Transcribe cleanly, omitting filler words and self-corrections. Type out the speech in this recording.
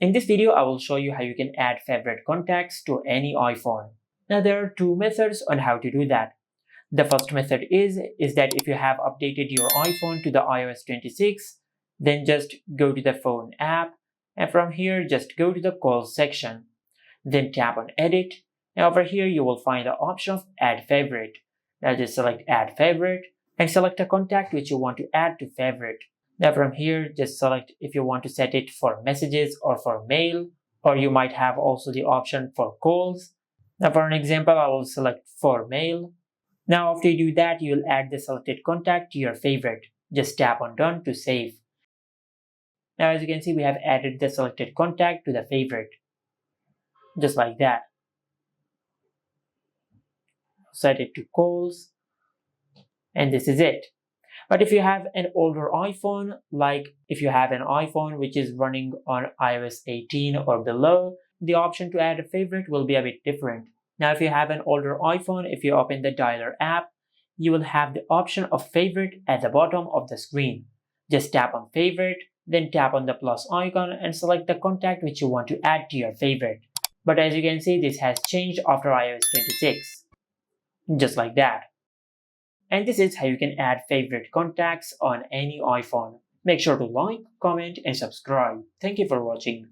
In this video, I will show you how you can add favorite contacts to any iPhone. Now there are two methods on how to do that. The first method is that if you have updated your iPhone to the iOS 26, then just go to the phone app, and from here just go to the calls section. Then tap on edit. Now over here you will find the option of add favorite. Now just select add favorite and select a contact which you want to add to favorite. Now from here just select if you want to set it for messages or for mail, or you might have also the option for calls. Now for an example, I will select for mail. Now after you do that, you'll add the selected contact to your favorite. Just tap on done to save. Now as you can see, we have added the selected contact to the favorite. Just like that. Set it to calls. And this is it. But if you have an older iPhone, like if you have an iPhone which is running on iOS 18 or below, the option to add a favorite will be a bit different. Now if you have an older iPhone, if you open the dialer app, you will have the option of favorite at the bottom of the screen. Just tap on favorite, then tap on the plus icon and select the contact which you want to add to your favorite. But as you can see, this has changed after iOS 26. Just like that. And this is how you can add favorite contacts on any iPhone. Make sure to like, comment and subscribe. Thank you for watching.